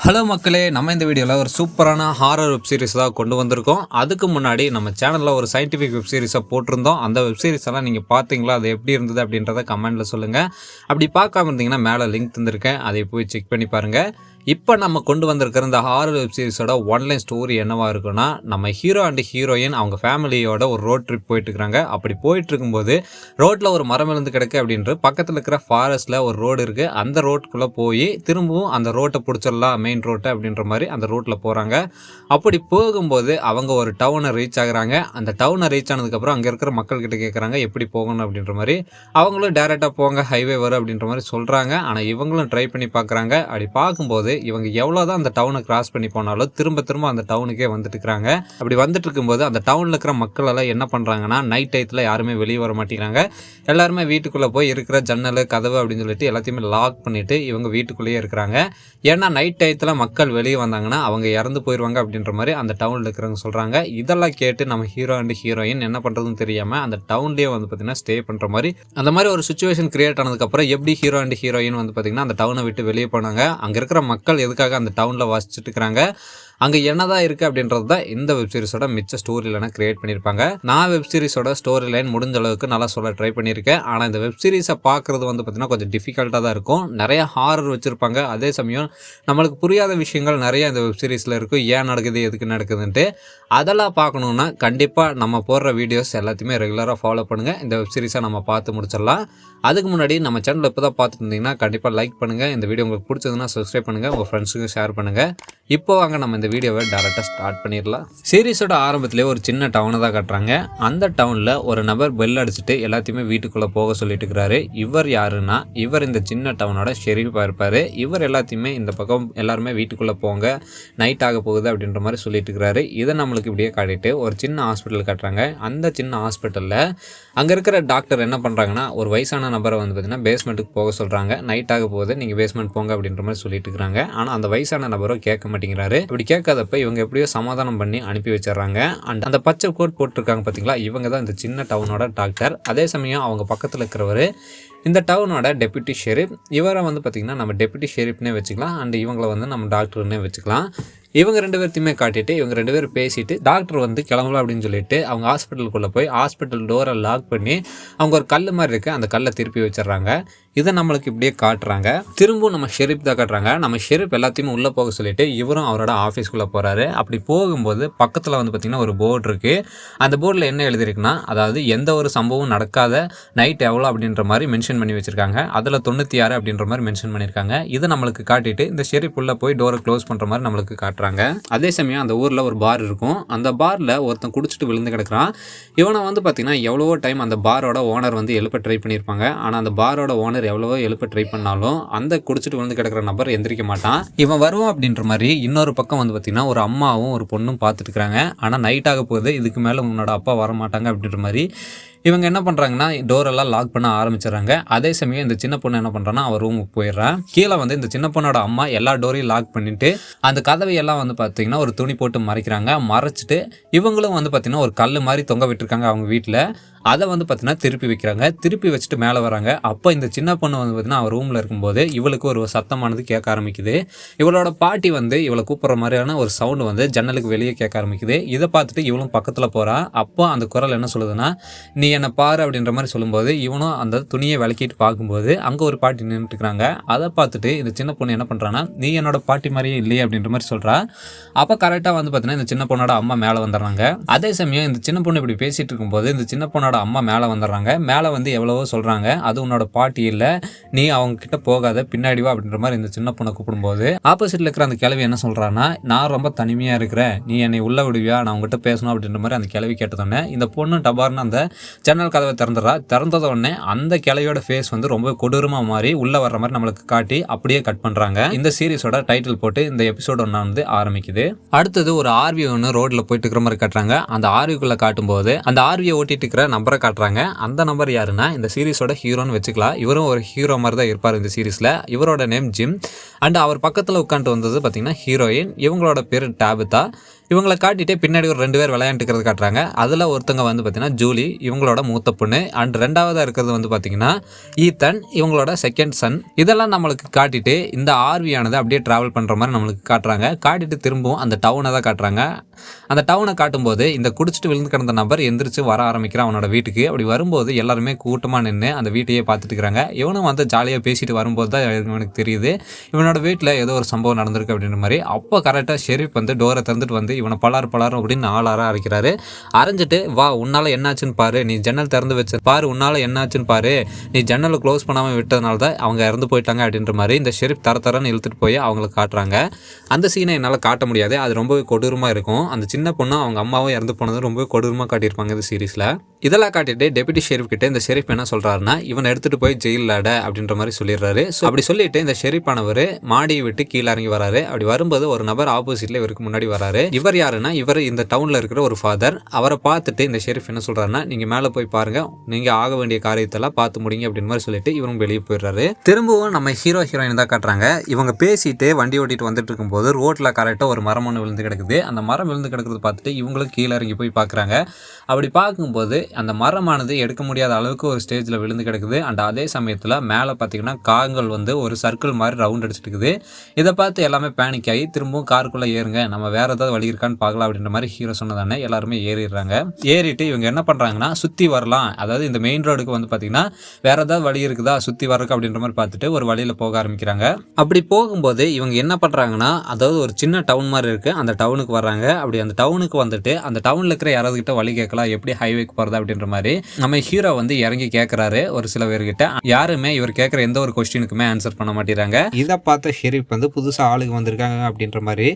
Hello மக்களே, நம்ம இந்த வீடியோவில் ஒரு சூப்பரான ஹாரர் வெப் சீரிஸ் தான் கொண்டு வந்திருக்கோம். அதுக்கு முன்னாடி நம்ம சேனலில் ஒரு சயின்டிஃபிக் வெப் சீரிஸை போட்டிருந்தோம். அந்த வெப் சீரிஸ் எல்லாம் நீங்கள் பார்த்தீங்களா, அது எப்படி இருந்தது அப்படின்றத கமெண்ட்டில் சொல்லுங்கள். அப்படி பார்க்காம இருந்தீங்கன்னா மேலே லிங்க் தந்திருக்கேன், அதை போய் செக் பண்ணி பாருங்கள். இப்போ நம்ம கொண்டு வந்திருக்கிற இந்த ஹாரர் வெப் சீரிஸோட ஒன்லைன் ஸ்டோரி என்னவா இருக்குன்னா, நம்ம ஹீரோ அண்ட் ஹீரோயின் அவங்க ஃபேமிலியோட ஒரு ரோட் ட்ரிப் போயிட்டு இருக்காங்க. அப்படி போயிட்டு இருக்கும்போது ரோட்டில் ஒரு மரம் விழுந்து கிடக்கு அப்படின்ட்டு பக்கத்தில் இருக்கிற ஃபாரஸ்ட்டில் ஒரு ரோடு இருக்குது. அந்த ரோட்டுக்குள்ளே போய் திரும்பவும் அந்த ரோட்டை பிடிச்சிடலாம், மெயின் ரோட்டை அப்படின்ற மாதிரி அந்த ரோட்டில் போகிறாங்க. அப்படி போகும்போது அவங்க ஒரு டவுனை ரீச் ஆகுறாங்க. அந்த டவுனை ரீச் ஆனதுக்கப்புறம் அங்கே இருக்கிற மக்கள்கிட்ட கேட்குறாங்க எப்படி போகணும் அப்படின்ற மாதிரி. அவங்களும் டேரெக்டாக போங்க, ஹைவே வரும் அப்படின்ற மாதிரி சொல்கிறாங்க. ஆனால் இவங்களும் ட்ரை பண்ணி பார்க்குறாங்க. அப்படி பார்க்கும்போது இவங்க எவ்வளோதான் அந்த டவுனை கிராஸ் பண்ணி போனாலும் திரும்ப அந்த டவுனுக்கே வந்துட்டு இருக்கிறாங்க. அப்படி வந்துட்டு இருக்கும்போது அந்த டவுனில் இருக்கிற மக்கள் எல்லாம் என்ன பண்ணுறாங்கன்னா, நைட் டயத்தில் யாருமே வெளியே வர மாட்டேங்கிறாங்க. எல்லாருமே வீட்டுக்குள்ளே போய் இருக்கிற ஜன்னல் கதவு அப்படின்னு சொல்லிட்டு எல்லாத்தையுமே லாக் பண்ணிவிட்டு இவங்க வீட்டுக்குள்ளேயே இருக்கிறாங்க. ஏன்னா நைட் டயத்தில் மக்கள் வெளியே வந்தாங்கன்னா அவங்க இறந்து போயிடுவாங்க அப்படின்ற மாதிரி அந்த டவுனில் இருக்கிறவங்க சொல்கிறாங்க. இதெல்லாம் கேட்டு நம்ம ஹீரோ அண்ட் ஹீரோயின் என்ன பண்ணுறதுன்னு தெரியாமல் அந்த டவுன்லேயே வந்து பார்த்திங்கன்னா ஸ்டே பண்ணுற மாதிரி அந்த மாதிரி ஒரு சுச்சுவேஷன் கிரியேட் ஆனதுக்கப்புறம் எப்படி ஹீரோ அண்ட் ஹீரோயின் வந்து பார்த்திங்கன்னா அந்த டவுனை விட்டு வெளியே போனாங்க, அங்கே இருக்கிற மக்கள் எதுக்காக அந்த டவுனில் வசிச்சுட்டு இருக்கிறாங்க, அங்கே என்னதான் இருக்குது அப்படின்றது தான் இந்த வெப் சீரிஸோட மிச்ச ஸ்டோரி லைனை கிரியேட் பண்ணியிருப்பாங்க. நான் வெப் சீரிஸோட ஸ்டோரி லைன் முடிஞ்ச அளவுக்கு நல்லா சொல்ல ட்ரை பண்ணியிருக்கேன். ஆனால் இந்த வெப் சீரிஸை பார்க்குறது வந்து பார்த்திங்கன்னா கொஞ்சம் டிஃபிகல்ட்டாக தான் இருக்கும். நிறைய ஹாரர் வச்சுருப்பாங்க. அதே சமயம் நம்மளுக்கு புரியாத விஷயங்கள் நிறைய இந்த வெப் சீரிஸில் இருக்கும். ஏன் நடக்குது, எதுக்கு நடக்குதுன்ட்டு அதெல்லாம் பார்க்கணுன்னா கண்டிப்பாக நம்ம போடுற வீடியோஸ் எல்லாத்தையுமே ரெகுலராக ஃபாலோ பண்ணுங்கள். இந்த வெப் சீரிஸை நம்ம பார்த்து முடிச்சிடலாம். அதுக்கு முன்னாடி நம்ம சேனலில் இப்போ தான் பார்த்துட்டு இருந்தீங்கன்னா கண்டிப்பாக லைக் பண்ணுங்கள். இந்த வீடியோ உங்களுக்கு பிடிச்சதுன்னா சப்ஸ்கிரைப் பண்ணுங்கள், உங்கள் ஃப்ரெண்ட்ஸுக்கும் ஷேர் பண்ணுங்கள். இப்போ வாங்க நம்ம இந்த வீடியோவை டேரெக்டாக ஸ்டார்ட் பண்ணிடலாம். சீரிஸோட ஆரம்பத்திலே ஒரு சின்ன டவுனை தான் காட்டுறாங்க. அந்த டவுனில் ஒரு நபர் பெல் அடிச்சுட்டு எல்லாத்தையுமே வீட்டுக்குள்ளே போக சொல்லிட்டு இருக்கிறாரு. இவர் யாருன்னா, இவர் இந்த சின்ன டவுனோட ஷெரீஃபாக இருப்பார். இவர் எல்லாத்தையுமே இந்த பக்கம் எல்லாருமே வீட்டுக்குள்ளே போங்க, நைட் ஆக போகுது அப்படின்ற மாதிரி சொல்லிட்டு இருக்கிறாரு. இதை நம்மளுக்கு இப்படியே காட்டிட்டு ஒரு சின்ன ஹாஸ்பிட்டல் காட்டுறாங்க. அந்த சின்ன ஹாஸ்பிட்டலில் அங்கே இருக்கிற டாக்டர் என்ன பண்ணுறாங்கன்னா, ஒரு வயசான நபரை வந்து பார்த்திங்கன்னா பேஸ்மெண்ட்டுக்கு போக சொல்கிறாங்க. நைட் ஆக போகுது, நீங்கள் பேஸ்மெண்ட் போங்க அப்படின்ற மாதிரி சொல்லிட்டு இருக்கிறாங்க. ஆனால் அந்த வயசான நபரோ கேட்க மாட்டேங்கிறாரு. இப்படி கேட்காதப்ப இவங்க எப்படியோ சமாதானம் பண்ணி அனுப்பி வச்சிடறாங்க. அண்ட் அந்த பச்சை கோட் போட்டிருக்காங்க பார்த்தீங்களா, இவங்க தான் இந்த சின்ன டவுனோட டாக்டர். அதே சமயம் அவங்க பக்கத்தில் இருக்கிறவர் இந்த டவுனோட டெப்யூட்டி ஷெரீஃப். இவரை வந்து பார்த்திங்கன்னா நம்ம டெப்யூட்டி ஷெரீஃப்னே வச்சுக்கலாம். அண்ட் இவங்களை வந்து நம்ம டாக்டர்னே வச்சுக்கலாம். இவங்க ரெண்டு பேர்த்தையுமே காட்டிட்டு இவங்க ரெண்டு பேரும் பேசிட்டு டாக்டர் வந்து கிளம்பலாம் அப்படின்னு சொல்லிட்டு அவங்க ஹாஸ்பிட்டலுக்குள்ளே போய் ஹாஸ்பிட்டல் டோரை லாக் பண்ணி அவங்க ஒரு கல் மாதிரி இருக்குது, அந்த கல்லை திருப்பி வச்சிடுறாங்க. இதை நம்மளுக்கு இப்படியே காட்டுறாங்க. திரும்பவும் நம்ம ஷெரீஃப் தான் காட்டுறாங்க. நம்ம ஷெரீஃப் எல்லாத்தையுமே உள்ளே போக சொல்லிட்டு இவரும் அவரோட ஆஃபீஸ்க்குள்ளே போகிறாரு. அப்படி போகும்போது பக்கத்தில் வந்து பார்த்திங்கன்னா ஒரு போர்டு இருக்குது. அந்த போர்டில் என்ன எழுதியிருக்குன்னா, அதாவது எந்த ஒரு சம்பவம் நடக்காத நைட் எவ்வளோ அப்படின்ற மாதிரி மென்ஷன் பண்ணி வச்சுருக்காங்க. அதில் 96 அப்படின்ற மாதிரி மென்ஷன் பண்ணியிருக்காங்க. இதை நம்மளுக்கு காட்டிட்டு இந்த ஷெரீஃப் உள்ளே போய் டோரை க்ளோஸ் பண்ணுற மாதிரி நம்மளுக்கு காட்டுறாங்க. அதே சமயம் அந்த ஊரில் ஒரு பார் இருக்கும். அந்த பாரில் ஒருத்தன் குடிச்சிட்டு விழுந்து கிடக்குறான். இவனை வந்து பார்த்திங்கன்னா எவ்வளவோ டைம் அந்த பாரோட ஓனர் வந்து எழுப்ப ட்ரை பண்ணியிருப்பாங்க. ஆனால் அந்த பாரோட ஓனர் எவ்வளவோ எழுப்ப ட்ரை பண்ணாலும் அந்த குடிச்சிட்டு விழுந்து கிடக்கிற நபர் எந்திரிக்க மாட்டான். இவன் வருவான் அப்படின்ற மாதிரி இன்னொரு பக்கம் வந்து பார்த்திங்கன்னா ஒரு அம்மாவும் ஒரு பொண்ணும் பார்த்துட்டு இருக்கிறாங்க. ஆனால் நைட் ஆக போகுது, இதுக்கு மேலே உன்னோட அப்பா வர மாட்டாங்க அப்படின்ற மாதிரி இவங்க என்ன பண்ணுறாங்கன்னா டோரெல்லாம் லாக் பண்ண ஆரம்பிச்சிடறாங்க. அதே சமயம் இந்த சின்ன பொண்ணு என்ன பண்ணுறான்னா அவன் ரூமுக்கு போயிடுறான். கீழே வந்து இந்த சின்ன பொண்ணோட அம்மா எல்லா டோரையும் லாக் பண்ணிவிட்டு அந்த கதவையெல்லாம் வந்து பார்த்திங்கன்னா ஒரு துணி போட்டு மறைக்கிறாங்க. மறைச்சிட்டு இவங்களும் வந்து பார்த்திங்கன்னா ஒரு கல் மாதிரி தொங்க விட்டுருக்காங்க அவங்க வீட்டில். அதை வந்து பார்த்திங்கன்னா திருப்பி வைக்கிறாங்க. திருப்பி வச்சுட்டு மேலே வராங்க. அப்போ இந்த சின்ன பொண்ணு வந்து பார்த்திங்கன்னா அவள் ரூமில் இருக்கும்போது இவளுக்கு ஒரு சத்தமானது கேட்க ஆரம்பிக்குது. இவளோட பாட்டி வந்து இவளை கூப்பிட்ற மாதிரியான ஒரு சவுண்டு வந்து ஜன்னலுக்கு வெளியே கேட்க ஆரம்பிக்குது. இதை பார்த்துட்டு இவளும் பக்கத்தில் போகிறான். அப்போ அந்த குரல் என்ன சொல்லுதுன்னா, நீ என்னை பாரு அப்படின்ற மாதிரி சொல்லும்போது இவனும் அந்த துணியை விளக்கிட்டு பார்க்கும்போது அங்கே ஒரு பாட்டி நின்றுட்டுருக்காங்க. அதை பார்த்துட்டு இந்த சின்ன பொண்ணு என்ன பண்ணுறான்னா, நீ என்னோட பாட்டி மாதிரியே இல்லையே அப்படின்ற மாதிரி சொல்கிறா. அப்போ கரெக்டாக வந்து பார்த்தீங்கன்னா இந்த சின்ன பொண்ணோட அம்மா மேலே வந்துடுறாங்க. அதே சமயம் இந்த சின்ன பொண்ணு இப்படி பேசிகிட்டு இருக்கும்போது இந்த சின்ன பொண்ணோட அம்மா மேலே வந்துடுறாங்க. மேலே வந்து எவ்வளவோ சொல்கிறாங்க, அது உன்னோட பாட்டி இல்லை, நீ அவங்க கிட்ட போகாத, பின்னாடி வா அப்படின்ற மாதிரி இந்த சின்ன பொண்ணை கூப்பிடும்போது ஆப்போசிட்டில் இருக்கிற அந்த கிழவி என்ன சொல்கிறான்னா, நான் ரொம்ப தனிமையாக இருக்கிறேன், நீ என்னை உள்ளே விடுவியா, நான் உங்ககிட்ட பேசணும் அப்படின்ற மாதிரி அந்த கிழவி கேட்டதோடனே இந்த பொண்ணு டபார்னு அந்த ஜன்னல் கதவை திறந்ததோடனே அந்த கிழவியோட ஃபேஸ் வந்து ரொம்ப கொடூரமாக மாறி உள்ளே வர்ற மாதிரி நம்மளுக்கு காட்டி அப்படியே கட் பண்ணுறாங்க. இந்த சீரிஸோட டைட்டில் போட்டு இந்த எபிசோட் ஒன்று வந்து ஆரம்பிக்குது. அடுத்தது ஒரு ஆர்வி ஒன்று ரோட்டில் போயிட்டு இருக்கிற மாதிரி காட்டுறாங்க. அந்த ஆர்விக்குள்ளே காட்டும்போது அந்த ஆர்வியை ஓட்டிட்டு இருக்கிற நம்ம நம்பரை காட்டுறாங்க. அந்த நம்பர் யாருன்னா இந்த சீரிஸோட ஹீரோன்னு வச்சுக்கலாம். இவரும் ஒரு ஹீரோ மாதிரி தான் இருப்பார் இந்த சீரிஸில். இவரோட நேம் ஜிம். அண்ட் அவர் பக்கத்தில் உட்காந்துட்டு வந்தது பார்த்திங்கன்னா ஹீரோயின். இவங்களோட பேர் டேபிதா. இவங்களை காட்டிகிட்டே பின்னாடி ஒரு 2 பேர் விளையாண்டுக்கிறது காட்டுறாங்க. அதில் ஒருத்தங்க வந்து பார்த்திங்கன்னா ஜூலி, இவங்களோட மூத்த பொண்ணு. அண்ட் 2வதாக இருக்கிறது வந்து பார்த்திங்கன்னா ஈத்தன், இவங்களோட செகண்ட் சன். இதெல்லாம் நம்மளுக்கு காட்டிட்டு இந்த ஆர்வியானது அப்படியே ட்ராவல் பண்ணுற மாதிரி நம்மளுக்கு காட்டுறாங்க. காட்டிட்டு திரும்பவும் அந்த டவுனை தான் காட்டுறாங்க. அந்த டவுனை காட்டும்போது இந்த குடிச்சிட்டு விழுந்து கிடந்த நபர் எந்திரிச்சு வர ஆரம்பிக்கிறான் அவனோட வீட்டுக்கு. அப்படி வரும்போது எல்லாருமே கூட்டமாக நின்று அந்த வீட்டையே பார்த்துட்டு இருக்கிறாங்க. இவனும் வந்து ஜாலியாக பேசிட்டு வரும்போது தான் இவனுக்கு தெரியுது இவனோட வீட்டில் ஏதோ ஒரு சம்பவம் நடந்திருக்கு அப்படின்ற மாதிரி. அப்போ கரெக்டாக ஷெரீஃப் வந்து டோரை திறந்துட்டு வந்து இவனை பலாரும் அப்படின்னு 4 அறை அரைக்கிறாரு. அரைஞ்சிட்டு வா உன்னால் என்னாச்சுன்னு பாரு, நீ ஜன்னல் திறந்து வச்சு பாரு, உன்னால் என்னாச்சுன்னு பாரு, நீ ஜன்னலை க்ளோஸ் பண்ணாமல் விட்டதுனால தான் அவங்க இறந்து போயிட்டாங்க அப்படின்ற மாதிரி இந்த ஷெரீஃப் தரன்னு இழுத்துட்டு போய் அவங்களுக்கு காட்டுறாங்க. அந்த சீனை என்னால் காட்ட முடியாது, அது ரொம்பவே கொடூரமாக இருக்கும். அந்த சின்ன பொண்ணும் அவங்க அம்மாவும் இறந்து போனது ரொம்பவே கொடூரமாக காட்டியிருப்பாங்க இந்த சீரீஸில். இதெல்லாம் காட்டிட்டு டெபுட்டி ஷெரீஃப் கிட்ட இந்த ஷெரீஃப் என்ன சொல்கிறாருன்னா இவனை எடுத்துகிட்டு போய் ஜெயிலில் அட அப்படின்ற மாதிரி சொல்லிடுறாரு. ஸோ அப்படி சொல்லிட்டு இந்த ஷெரீஃப் ஆனவர் மாடியை விட்டு கீழே இறங்கி வராரு. அப்படி வரும்போது ஒரு நபர் ஆப்போசிட்டில் இவருக்கு முன்னாடி வராரு. இவர் யாருன்னா இவர் இந்த டவுனில் இருக்கிற ஒரு ஃபாதர். அவரை பார்த்துட்டு இந்த ஷெரீஃப் என்ன சொல்கிறாருன்னா நீங்கள் மேலே போய் பாருங்கள், நீங்கள் ஆக வேண்டிய காரியத்தெல்லாம் பார்த்து முடிங்க அப்படின்னு மாதிரி சொல்லிட்டு இவரும் வெளியே போயிடுறாரு. திரும்பவும் நம்ம ஹீரோயின் தான் காட்டுறாங்க. இவங்க பேசிட்டு வண்டி ஓட்டிட்டு வந்துட்டு இருக்கும்போது ரோட்டில் கரெக்டாக ஒரு மரம் ஒன்று விழுந்து கிடக்குது. அந்த மரம் விழுந்து கிடக்கிறது பார்த்துட்டு இவங்களும் கீழே இறங்கி போய் பார்க்குறாங்க. அப்படி பார்க்கும்போது அந்த மரமானது எடுக்க முடியாத அளவுக்கு ஒரு ஸ்டேஜில் விழுந்து கிடக்குது. அண்ட் அதே சமயத்தில் மேலே பார்த்தீங்கன்னா காங்கள் வந்து ஒரு சர்க்கிள் மாதிரி ரவுண்ட் அடிச்சுட்டு இருக்குது. இதை பார்த்து எல்லாமே பேனிக் ஆகி திரும்பவும் காருக்குள்ளே ஏறுங்க, நம்ம வேற ஏதாவது வழி இருக்கான்னு பார்க்கலாம் அப்படின்ற மாதிரி ஹீரோ சொன்னதானே எல்லாருமே ஏறிடுறாங்க. ஏறிட்டு இவங்க என்ன பண்ணுறாங்கன்னா சுற்றி வரலாம், அதாவது இந்த மெயின் ரோடுக்கு வந்து பார்த்தீங்கன்னா வேற ஏதாவது வழி இருக்குதா சுற்றி வரக்கு அப்படின்ற மாதிரி பார்த்துட்டு ஒரு வழியில் போக ஆரம்பிக்கிறாங்க. அப்படி போகும்போது இவங்க என்ன பண்ணுறாங்கன்னா அதாவது ஒரு சின்ன டவுன் மாதிரி இருக்குது, அந்த டவுனுக்கு வர்றாங்க. அப்படி அந்த டவுனுக்கு வந்துட்டு அந்த டவுனில் இருக்கிற யாராவது கிட்ட வழி கேட்கலாம், எப்படி ஹைவேக்கு போகிறது அப்படின்ற மாதிரி நம்ம ஹீரோ வந்து இறங்கி கேட்குறாரு ஒரு சில பேர்கிட்ட. யாருமே இவர் கேட்குற எந்த ஒரு கொஸ்டினுக்குமே ஆன்சர் பண்ண மாட்டேறாங்க. இதை பார்த்த ஷெரீஃப் வந்து புதுசாக ஆளுங்க வந்திருக்காங்க அப்படின்ற மாதிரி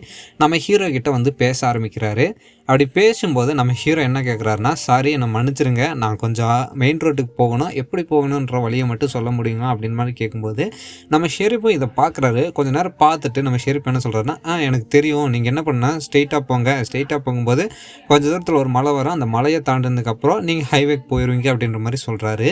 நம்ம ஹீரோ கிட்ட வந்து பேச ஆரம்பிக்கிறாரு. அப்படி பேசும்போது நம்ம ஹீரோ என்ன கேட்குறாருன்னா சாரி என்னை மன்னிச்சிருங்க, நான் கொஞ்சம் மெயின் ரோட்டுக்கு போகணும், எப்படி போகணுன்ற வழியை மட்டும் சொல்ல முடியுமா அப்படின்னு மாதிரி கேட்கும்போது நம்ம ஷெரீஃபும் இதை பார்க்குறாரு. கொஞ்சம் நேரம் பார்த்துட்டு நம்ம ஷெரீஃப் என்ன சொல்கிறாருன்னா எனக்கு தெரியும், நீங்கள் என்ன பண்ணால் ஸ்ட்ரெயிட்டாக போங்க, ஸ்ட்ரெயிட்டாக போகும்போது கொஞ்சம் தூரத்தில் ஒரு மலை வரும், அந்த மலையை தாண்டினதுக்கப்புறம் நீங்கள் ஹைவேக்கு போயிடுவீங்க அப்படின்ற மாதிரி சொல்கிறாரு.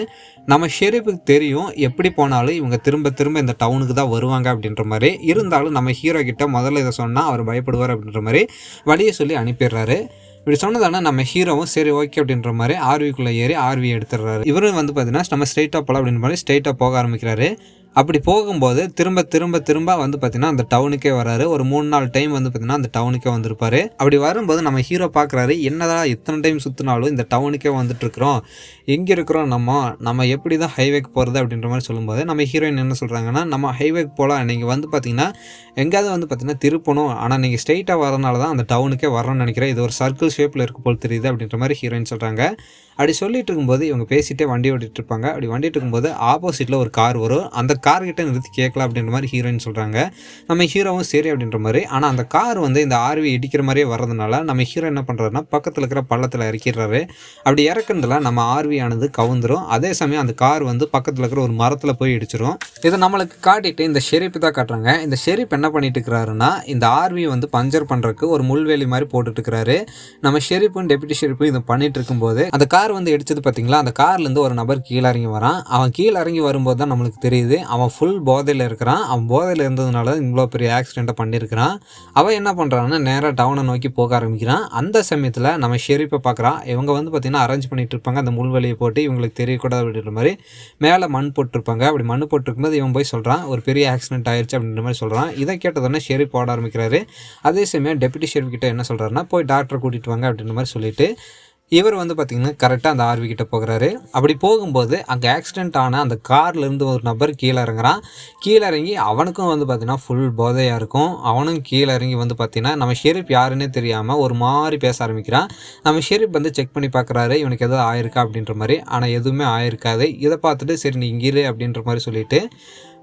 நம்ம ஷெரீஃபுக்கு தெரியும் எப்படி போனாலும் இவங்க திரும்ப திரும்ப இந்த டவுனுக்கு தான் வருவாங்க அப்படின்ற மாதிரி. இருந்தாலும் நம்ம ஹீரோ கிட்ட முதல்ல இதை சொன்னால் அவர் பயப்படுவார் அப்படின்ற மாதிரி வழியை சொல்லி அனுப்பிடுறாரு. இப்படி சொன்னதானே நம்ம ஹீரோவும் சரி ஓகே அப்படின்ற மாதிரி ஆர்விக்குள்ளே ஏறி ஆர்வி எடுத்துடுறாரு. இவரும் வந்து பார்த்தீங்கன்னா நம்ம ஸ்ட்ரெயிட்டாக போகலாம் அப்படின்ற மாதிரி ஸ்ட்ரெயிட்டாக போக ஆரம்பிக்கிறாரு. அப்படி போகும்போது திரும்ப திரும்ப திரும்ப வந்து பார்த்திங்கன்னா அந்த டவுனுக்கே வராரு. ஒரு 3-4 டைம் வந்து பார்த்திங்கன்னா அந்த டவுனுக்கே வந்திருப்பாரு. அப்படி வரும்போது நம்ம ஹீரோ பார்க்குறாரு, என்னதான் இத்தனை டைம் சுற்றினாலும் இந்த டவுனுக்கே வந்துட்டுருக்குறோம், எங்கே இருக்கிறோம் நம்ம எப்படி தான் ஹைவேக்கு போகிறது அப்படின்ற மாதிரி சொல்லும்போது நம்ம ஹீரோயின் என்ன சொல்கிறாங்கன்னா நம்ம ஹைவேக்கு போகலாம், நீங்கள் வந்து பார்த்திங்கன்னா எங்கேயாவது வந்து பார்த்திங்கன்னா திருப்பணும், ஆனால் நீங்கள் ஸ்ட்ரெயிட்டாக வரனால தான் அந்த டவுனுக்கே வரணும்னு நினைக்கிறேன், இது ஒரு சர்க்கிள் ஷேப்பில் இருக்க போல் தெரியுது அப்படின்ற மாதிரி ஹீரோயின் சொல்கிறாங்க. அப்படி சொல்லிட்டு இருக்கும்போது இவங்க பேசிகிட்டே வண்டி ஓட்டிகிட்டு இருப்பாங்க. அப்படி வண்டிட்டு இருக்கும்போது ஆப்போசிட்டில் ஒரு கார் வரும். அந்த கார்கிட்ட நிறுத்தி கேட்கலாம் அப்படின்ற மாதிரி ஹீரோயின் சொல்கிறாங்க. நம்ம ஹீரோவும் சரி அப்படின்ற மாதிரி. ஆனால் அந்த கார் வந்து இந்த ஆர்வி இடிக்கிற மாதிரியே வர்றதுனால நம்ம ஹீரோ என்ன பண்ணுறாருன்னா பக்கத்தில் இருக்கிற பள்ளத்தில் இறக்கிடுறாரு. அப்படி இறக்குறதுல நம்ம ஆர்வி ஆனது கவுந்துரும். அதே சமயம் அந்த கார் வந்து பக்கத்தில் இருக்கிற ஒரு மரத்தில் போய் இடிச்சிரும். இதை நம்மளுக்கு காட்டிட்டு இந்த ஷெரீஃப் தான் காட்டுறாங்க. இந்த ஷெரீஃப் என்ன பண்ணிட்டு இருக்கிறாருன்னா இந்த ஆர்வி வந்து பஞ்சர் பண்ணுறதுக்கு ஒரு முள்வேலி மாதிரி போட்டுட்டு இருக்கிறாரு. நம்ம ஷெரீஃபும் டெப்யூட்டி ஷெரீஃபும் இதை பண்ணிட்டு இருக்கும்போது அந்த கார் வந்து இடிச்சது பார்த்தீங்களா, அந்த கார்லேருந்து ஒரு நபர் கீழே இறங்கி வரான். அவன் கீழே இறங்கி வரும்போது தான் நம்மளுக்கு தெரியுது அவன் ஃபுல் போதையில் இருக்கிறான். அவன் போதையில் இருந்ததுனால இவ்வளோ பெரிய ஆக்சிடெண்ட்டை பண்ணியிருக்கிறான். அவன் என்ன பண்ணுறான்னா நேராக டவுனை நோக்கி போக ஆரம்பிக்கிறான். அந்த சமயத்தில் நம்ம ஷெரீஃபை பார்க்குறான். இவங்க வந்து பார்த்திங்கன்னா அரேஞ்ச் பண்ணிட்டு இருப்பாங்க அந்த முள்வெளியை போட்டு இவங்களுக்கு தெரியக்கூடாது அப்படின்ற மாதிரி மேலே மண் போட்டிருப்பாங்க. அப்படி மண் போட்டிருக்கும்போது இவன் போய் சொல்கிறான் ஒரு பெரிய ஆக்சிடென்ட் ஆயிடுச்சு அப்படின்ற மாதிரி சொல்கிறான். இதை கேட்டதோடனே ஷெரீஃப் ஓட ஆரம்பிக்கிறாரு. அதே சமயம் டெப்யூட்டி ஷெரீஃப் கிட்ட என்ன சொல்கிறாருன்னா போய் டாக்டரை கூட்டிகிட்டு வாங்க அப்படின்ற மாதிரி சொல்லிட்டு இவர் வந்து பார்த்திங்கன்னா கரெக்டாக அந்த ஆர்வி கிட்ட போகிறாரு. அப்படி போகும்போது அங்கே ஆக்சிடென்ட் ஆன அந்த கார்லேருந்து ஒரு நபர் கீழே இறங்குறான். கீழே இறங்கி அவனுக்கும் வந்து பார்த்திங்கன்னா ஃபுல் போதையாக இருக்கும். அவனும் கீழே இறங்கி வந்து பார்த்திங்கன்னா நம்ம ஷெரீஃப் யாருன்னே தெரியாமல் ஒரு மாதிரி பேச ஆரம்பிக்கிறான். நம்ம ஷெரீஃப் வந்து செக் பண்ணி பார்க்குறாரு இவனுக்கு எதாவது ஆயிருக்கா அப்படின்ற மாதிரி. ஆனால் எதுவுமே ஆயிருக்காது. இதை பார்த்துட்டு சரி நீ இங்கிரு அப்படின்ற மாதிரி சொல்லிட்டு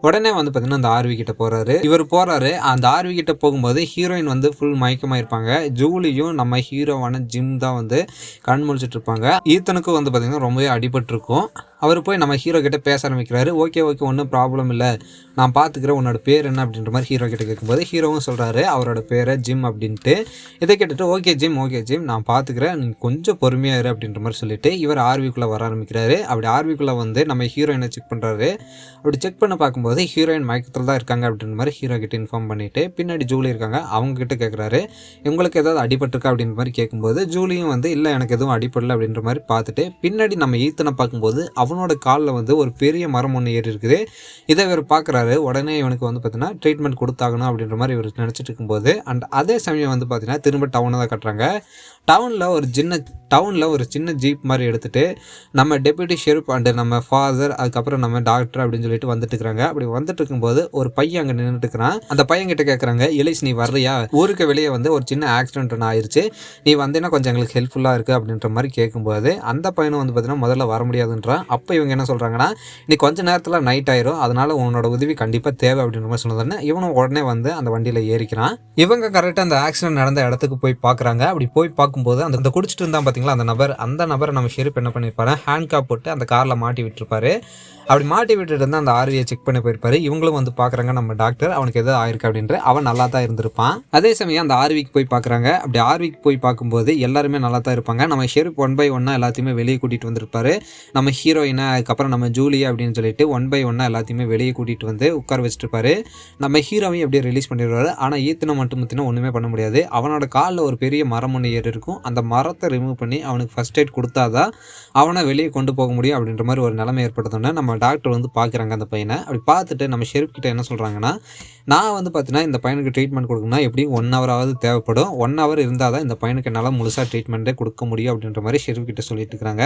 உடனே வந்து பார்த்திங்கன்னா அந்த ஆர்வி கிட்ட போகிறாரு. இவர் போகிறாரு. அந்த ஆர்வி கிட்ட போகும்போது ஹீரோயின் வந்து ஃபுல் மயக்கமாக இருப்பாங்க. ஜூலியும் நம்ம ஹீரோவான ஜிம் தான் வந்து கண் முழிச்சிட்டு இருப்பாங்க. ஈத்தனுக்கும் வந்து பார்த்திங்கன்னா ரொம்பவே அடிபட்டிருக்கும். அவர் போய் நம்ம ஹீரோ கிட்ட பேச ஆரம்பிக்கிறாரு. ஓகே ஒன்றும் ப்ராப்ளம் இல்லை, நான் பார்த்துக்கிறேன், உன்னோட பேர் என்ன அப்படின்ற மாதிரி ஹீரோ கிட்ட கேட்கும்போது ஹீரோவும் சொல்கிறாரு அவரோட பேரை ஜிம் அப்படின்ட்டு. இதை கேட்டுட்டு ஓகே ஜிம் நான் பார்த்துக்கிறேன், நீங்கள் கொஞ்சம் பொறுமையாக இரு அப்படின்ற மாதிரி சொல்லிட்டு இவர் ஆர்விக்குள்ளே வர ஆரம்பிக்கிறாரு. அப்படி ஆர்விக்குள்ளே வந்து நம்ம ஹீரோயினை செக் பண்ணுறாரு. அப்படி செக் பண்ண பார்க்கும்போது ஹீரோயின் மயக்கத்தில் தான் இருக்காங்க அப்படின்ற மாதிரி ஹீரோ கிட்ட இன்ஃபார்ம் பண்ணிவிட்டு பின்னாடி ஜூலி இருக்காங்க, அவங்க கிட்ட கேட்குறாரு உங்களுக்கு ஏதாவது அடிபட்டிருக்கா அப்படின்ற மாதிரி கேட்கும்போது ஜூலியும் வந்து இல்லை எனக்கு எதுவும் அடிபடலை அப்படின்ற மாதிரி பார்த்துட்டு பின்னாடி நம்ம ஈத்தனை பார்க்கும்போது அவனோட காலில் வந்து ஒரு பெரிய மரம் ஒன்று ஏறி இருக்குது. இதை இவர் பார்க்குறாரு. உடனே இவனுக்கு வந்து பார்த்தீங்கன்னா ட்ரீட்மெண்ட் கொடுத்தாகணும் அப்படின்ற மாதிரி இவர் நினச்சிட்டு இருக்கும்போது அண்ட் அதே சமயம் வந்து பார்த்தீங்கன்னா திரும்ப டவுனை தான் கட்டுறாங்க. டவுனில் ஒரு சின்ன ஜீப் மாதிரி எடுத்துகிட்டு நம்ம டெப்யூட்டி ஷெரிஃப் அண்டு நம்ம ஃபாதர் அதுக்கப்புறம் நம்ம டாக்டர் அப்படின்னு சொல்லிட்டு வந்துட்டு இருக்கிறாங்க. அப்படி வந்துட்டு இருக்கும்போது ஒரு பையன் அங்கே நின்றுட்டு இருக்கிறான். அந்த பையன் கிட்ட கேட்குறாங்க எலிஸ் நீ வர்றியா, ஊருக்கு வெளியே வந்து ஒரு சின்ன ஆக்சிடென்ட் ஒன்று ஆயிடுச்சு, நீ வந்தேன்னா கொஞ்சம் எங்களுக்கு ஹெல்ப்ஃபுல்லாக இருக்குது அப்படின்ற மாதிரி கேட்கும்போது அந்த பையனும் வந்து பார்த்தீங்கன்னா முதல்ல வர முடியாதுன்றான். அப்போ இவங்க என்ன சொல்கிறாங்கன்னா நீ கொஞ்சம் நேரத்தில் நைட் ஆயிரும், அதனால் உன்னோட உதவி கண்டிப்பாக தேவை அப்படின்ற மாதிரி சொன்னதுன்னு இவனும் உடனே வந்து அந்த வண்டியில் ஏறிக்கிறான். இவங்க கரெக்டாக அந்த ஆக்சிடென்ட் நடந்த இடத்துக்கு போய் பார்க்குறாங்க. அப்படி போய் பார்க்கும்போது அந்த குடிச்சிட்டு இருந்தான் பார்த்தீங்களா அந்த நபரை நம்ம ஷெரிஃப் என்ன பண்ணியிருப்பாரு, ஹேண்ட் காப் போட்டு அந்த காரில் மாட்டி விட்டுருப்பாரு. அப்படி மாட்டி விட்டுட்டு இருந்தால் அந்த ஆர்வியை செக் பண்ணி போயிருப்பாரு. இவங்களும் வந்து பார்க்குறாங்க நம்ம டாக்டர் அவனுக்கு எதாவது ஆயிருக்கு அப்படின்ற அவன் நல்லா தான் இருந்திருப்பான். அதே சமயம் அந்த ஆர்விக்கு போய் பார்க்குறாங்க. அப்படி ஆர்விக்கு போய் பார்க்கும்போது எல்லாருமே நல்லா தான் இருப்பாங்க. நம்ம ஷெரிஃப் 1 by 1 எல்லாத்தையுமே வெளியே கூட்டிகிட்டு வந்திருப்பாரு. நம்ம ஹீரோயினை அதுக்கப்புறம் நம்ம ஜூலி அப்படின்னு சொல்லிட்டு 1 by 1 எல்லாத்தையுமே வெளியே கூட்டிகிட்டு வந்து உட்கார வச்சுருப்பாரு. நம்ம ஹீரோவையும் அப்படியே ரிலீஸ் பண்ணிடுவாரு. ஆனால் ஈத்தனை மட்டும் ஒன்றுமே பண்ண முடியாது. அவனோட காலில் ஒரு பெரிய மரம் ஒன்று ஏறி இருக்கும். அந்த மரத்தை ரிமூவ் பண்ணி அவனுக்கு ஃபர்ஸ்ட் எய்ட் கொடுத்தாதான் அவனை வெளியே கொண்டு போக முடியும் அப்படின்ற மாதிரி ஒரு நிலைமை ஏற்படுத்தோன்னே நம்ம டாக்டர் வந்து பார்க்குறாங்க அந்த பையனை. அப்படி பார்த்துட்டு நம்ம ஷெரிஃப் கிட்ட என்ன சொல்கிறாங்கன்னா நான் வந்து பார்த்தீங்கன்னா இந்த பையனுக்கு ட்ரீட்மெண்ட் கொடுக்கணும்னா எப்படியும் 1 hour தேவைப்படும், 1 hour இருந்தால் தான் இந்த பையனுக்கு என்னால் முழுசாக ட்ரீட்மெண்ட்டே கொடுக்க முடியும் அப்படின்ற மாதிரி ஷெரிஃப் கிட்ட சொல்லிட்டு இருக்கிறாங்க.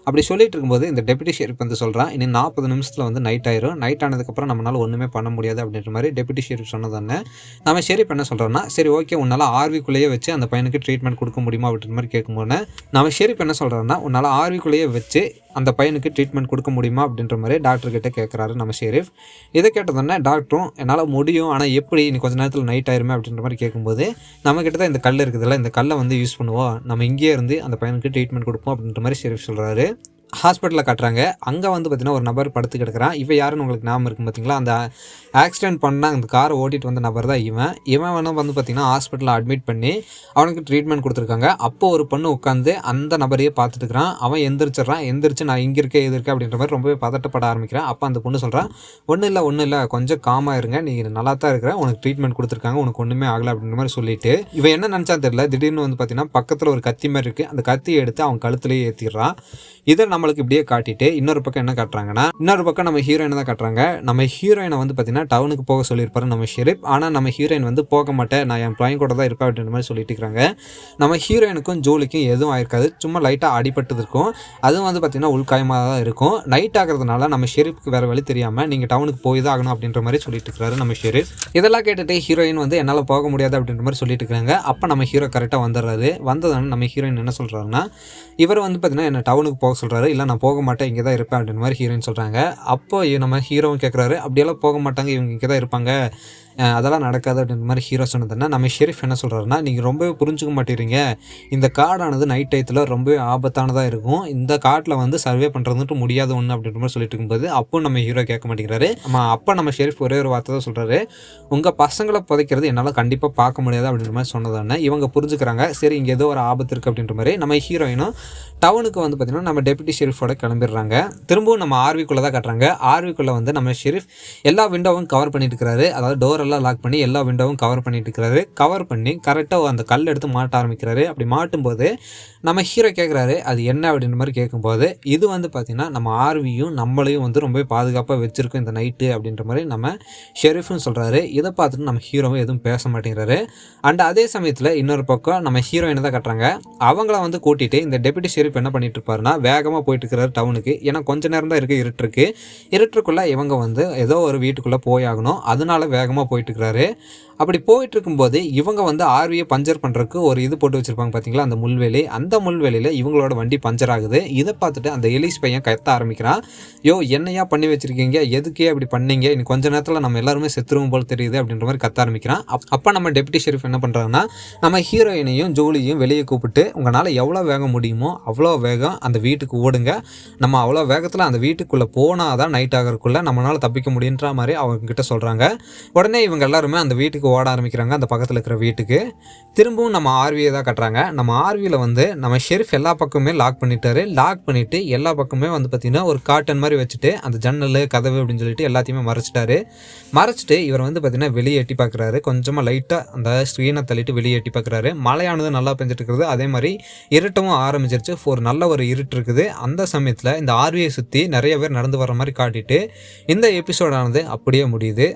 அப்படி சொல்லிட்டு இருக்கும்போது இந்த டெப்யூட்டி ஷெரிஃப் வந்து சொல்கிறான் இன்னும் 40 நிமிஷத்தில் வந்து நைட் ஆயிரும், நைட் ஆனதுக்கப்புறம் நம்மளால் ஒன்றுமே பண்ண முடியாது அப்படின்ற மாதிரி டெப்யூட்டி ஷெரிஃப் சொன்னதானே நம்ம ஷெரிஃப் என்ன சொல்கிறோன்னா சரி ஓகே உன்னால் ஆர்விக்குள்ளேயே வச்சு அந்த பையனுக்கு ட்ரீட்மெண்ட் கொடுக்க முடியுமா அப்படின்ற மாதிரி கேட்கும்போது நம்ம ஷெரிஃப் என்ன சொல்கிறோன்னா உன்னால் ஆர்விக்குள்ளேயே வச்சு அந்த பையனுக்கு ட்ரீட்மெண்ட் கொடுக்க முடியுமா அப்படின்ற மாதிரி டாக்டர்கிட்ட கேட்குறாரு நம்ம ஷெரிஃப். இதை கேட்டதுன்னே டாக்டரும் என்னால் முடியும், ஆனால் எப்படி இன்னும் கொஞ்சம் நேரத்தில் நைட் ஆயிருமே அப்படின்ற மாதிரி கேட்கும்போது நம்மக்கிட்ட தான் இந்த கல் இருக்குதுல்ல, இந்த கல்லை வந்து யூஸ் பண்ணுவோம், நம்ம இங்கேயே இருந்து அந்த பையனுக்கு ட்ரீட்மெண்ட் கொடுப்போம் அப்படின்ற மாதிரி ஷெரிஃப் சொல்கிறாரு. ஹாஸ்பிட்டலில் காட்டுறாங்க. அங்கே வந்து பார்த்திங்கன்னா ஒரு நபர் படுத்து கிடக்கிறான். இவன் யாருன்னு உங்களுக்கு ஞாபகம் இருக்கும் பார்த்தீங்களா, அந்த ஆக்சிடென்ட் பண்ணால் அந்த காரை ஓட்டிகிட்டு வந்த நபர் தான் இவன் வந்து பார்த்திங்கன்னா ஹாஸ்பிட்டலில் அட்மிட் பண்ணி அவனுக்கு ட்ரீட்மெண்ட் கொடுத்துருக்காங்க. அப்போது ஒரு பொண்ணு உட்காந்து அந்த நபரையே பார்த்துட்டு இருக்கிறான். அவன் எந்திரிச்சு நான் இங்கே இருக்கேன் இது இருக்கேன் அப்படின்ற மாதிரி ரொம்பவே பதட்டப்பட ஆரம்பிக்கிறான். அப்போ அந்த பொண்ணு சொல்கிறான் ஒன்றும் இல்லை கொஞ்சம் காமாக இருங்க, நீங்கள் நல்லா தான் இருக்கிற, உனக்கு ட்ரீட்மெண்ட் கொடுத்துருக்காங்க, உனக்கு ஒன்றுமே ஆகலை அப்படின்ற மாதிரி சொல்லிட்டு இவன் என்ன நினச்சான்னு தெரியல, திடீர்னு வந்து பார்த்திங்கன்னா பக்கத்தில் ஒரு கத்தி மாதிரி இருக்குது, அந்த கத்தியை எடுத்து அவன் கழுத்துலேயே ஏற்றிடுறான். இதை நம்மளுக்கு இப்படியே காட்டிட்டு இன்னொரு பக்கம் என்ன காட்டுறாங்கன்னா இன்னொரு பக்கம் நம்ம ஹீரோயினை தான் காட்டுறாங்க. நம்ம ஹீரோயினை வந்து பார்த்தீங்கன்னா டவுனுக்கு போக சொல்லியிருப்பாரு நம்ம ஷெரிஃப். ஆனால் நம்ம ஹீரோயின் வந்து போக மாட்டேன், நான் என் பையன் கூட தான் இருப்பேன் அப்படின்ற மாதிரி சொல்லிட்டு இருக்கிறாங்க. நம்ம ஹீரோயினுக்கும் ஜூலிக்கும் எதுவும் ஆயிருக்காது, சும்மா லைட்டாக அடிபட்டு இருக்கும். அதுவும் வந்து பார்த்தீங்கன்னா உள்காயமாக தான் இருக்கும். நைட் ஆகிறதுனால நம்ம ஷெரிஃப்க்கு வேறு வழி தெரியாமல் நீங்கள் டவுனுக்கு போய் தான் ஆகணும் அப்படின்ற மாதிரி சொல்லிட்டு இருக்கிறாரு நம்ம ஷெரிஃப். இதெல்லாம் கேட்டுட்டு ஹீரோயின் வந்து என்னால் போக முடியாது அப்படின்ற மாதிரி சொல்லிட்டு இருக்கிறாங்க. அப்போ நம்ம ஹீரோ கரெக்டாக வந்துடுறாரு. வந்ததான நம்ம ஹீரோயின் என்ன சொல்கிறாருன்னா இவர் வந்து பார்த்தீங்கன்னா என்ன டவுனுக்கு போக சொல்கிறாரு, இல்லை நான் போக மாட்டேன் இங்கே தான் இருப்பேன் அப்படின்ற மாதிரி ஹீரோயின் சொல்கிறாங்க. அப்போ நம்ம ஹீரோவும் கேட்குறாரு அப்படியெல்லாம் போக மாட்டாங்க, இவங்க இங்கே தான் இருப்பாங்க, அதெல்லாம் நடக்காது அப்படின்ற மாதிரி ஹீரோ சொன்னதுன்னா நம்ம ஷெரிஃப் என்ன சொல்கிறாருன்னா நீங்கள் ரொம்பவே புரிஞ்சுக்க மாட்டேறீங்க, இந்த காடானது நைட் டயத்தில் ரொம்பவே ஆபத்தானதாக இருக்கும், இந்த காட்டில் வந்து சர்வே பண்ணுறதுன்ட்டு முடியாத ஒன்று அப்படின்ற மாதிரி சொல்லிட்டு இருக்கும்போது அப்போ நம்ம ஹீரோ கேட்க மாட்டேங்கிறாரு. அப்போ நம்ம ஷெரிஃப் ஒரே ஒரு வார்த்தை தான் சொல்கிறாரு, உங்கள் பசங்களை புதைக்கிறது என்னால் கண்டிப்பாக பார்க்க முடியாது அப்படின்ற மாதிரி சொன்னதானே இவங்க புரிஞ்சுக்கிறாங்க. சரி இங்கே ஏதோ ஒரு ஆபத்து இருக்குது அப்படின்ற மாதிரி நம்ம ஹீரோயினும் டவுனுக்கு வந்து பார்த்திங்கன்னா நம்ம டெப்யூட்டி ஷெரிஃபோட கிளம்பிடுறாங்க. திரும்பவும் நம்ம ஆர்விக்குள்ளே தான் காட்டுறாங்க. ஆர்விக்குள்ளே வந்து நம்ம ஷெரிஃப் எல்லா விண்டோவும் கவர் பண்ணிட்டு இருக்கிறாரு, அதாவது டோரெல்லாம் லாக் பண்ணி எல்லா விண்டோவும் கவர் பண்ணிட்டு இருக்கிறாரு. கவர் பண்ணி கரெக்டாக அந்த கல் எடுத்து மாட்ட ஆரம்பிக்கிறாரு. அப்படி மாட்டும்போது நம்ம ஹீரோ கேட்குறாரு அது என்ன அப்படின்ற மாதிரி கேட்கும்போது இது வந்து பார்த்திங்கன்னா நம்ம ஆர்வியும் நம்மளையும் வந்து ரொம்ப பாதுகாப்பாக வச்சுருக்கோம் இந்த நைட்டு அப்படின்ற மாதிரி நம்ம ஷெரிஃபும் சொல்கிறாரு. இதை பார்த்துட்டு நம்ம ஹீரோவும் எதுவும் பேச மாட்டேங்கிறாரு. அண்ட் அதே சமயத்தில் இன்னொரு பக்கம் நம்ம ஹீரோயினை தான் கட்டுறாங்க. அவங்கள வந்து கூட்டிகிட்டு இந்த டெப்யூட்டி ஷெரிஃப் என்ன பண்ணிட்டு இருப்பாருன்னா வேகமாக போயிட்டு இருக்கிறாரு டவுனுக்கு. ஏன்னா கொஞ்சம் நேரம் தான் இருக்குது இருட்டுக்குள்ளே இவங்க வந்து ஏதோ ஒரு வீட்டுக்குள்ளே போயாகணும், அதனால வேகமாக போயிட்டு இருக்கிறாரு. அப்படி போயிட்டு இருக்கும்போது இவங்க வந்து ஆர்வியை பஞ்சர் பண்ணுறதுக்கு ஒரு இது போட்டு வச்சுருப்பாங்க பார்த்தீங்களா, அந்த முள்வேலி. அந்த முள்வேலியில் இவங்களோட வண்டி பஞ்சர் ஆகுது. இதை பார்த்துட்டு அந்த எலிஸ் பையன் கத்த ஆரம்பிக்கிறான், யோ என்னையா பண்ணி வச்சுருக்கீங்க, எதுக்கே அப்படி பண்ணீங்க, இன்னும் கொஞ்சம் நேரத்தில் நம்ம எல்லாருமே செத்துருவோம் போல் தெரியுது அப்படின்ற மாதிரி கத்த ஆரம்பிக்கிறான். அப்போ நம்ம டெப்யூட்டி ஷெரிஃப் என்ன பண்ணுறாங்கன்னா நம்ம ஹீரோயினையும் ஜூலியும் வெளியே கூப்பிட்டு உங்களால் எவ்வளோ வேகம் முடியுமோ அவ்வளோ வேகம் அந்த வீட்டுக்கு ஓடுங்க, நம்ம அவ்வளோ வேகத்தில் அந்த வீட்டுக்குள்ளே போனால் தான் நைட் ஆகிறதுக்குள்ளே நம்மளால் தப்பிக்க முடியுன்ற மாதிரி அவங்கக்கிட்ட சொல்கிறாங்க. உடனே இவங்க எல்லாருமே அந்த வீட்டுக்கு ஓட ஆரம்பிக்கிறாங்க. அந்த பக்கத்தில் இருக்கிற வீட்டுக்கு திரும்பவும் நம்ம ஆர்வியை தான் கட்டுறாங்க. நம்ம ஆர்வியில் வந்து நம்ம ஷெரீஃப் எல்லா பக்கமே லாக் பண்ணிட்டாரு. லாக் பண்ணிவிட்டு எல்லா பக்கமே வந்து பார்த்திங்கன்னா ஒரு காட்டன் மாதிரி வச்சுட்டு அந்த ஜன்னல் கதவு அப்படின்னு சொல்லிட்டு எல்லாத்தையுமே மறைச்சிட்டு இவர் வந்து பார்த்திங்கன்னா வெளியே எட்டி பார்க்குறாரு. கொஞ்சமாக லைட்டாக அந்த ஸ்க்ரீனை தள்ளிட்டு வெளியே எட்டி பார்க்குறாரு. மழையானது நல்லா பெஞ்சிட்டு இருக்குது. அதே மாதிரி இருட்டவும் ஆரம்பிச்சிருச்சு. ஒரு நல்ல ஒரு இருட்டு இருக்குது. அந்த சமயத்தில் இந்த ஆர்வியை சுற்றி நிறைய பேர் நடந்து வர மாதிரி காட்டிட்டு இந்த எபிசோடானது அப்படியே முடியுது.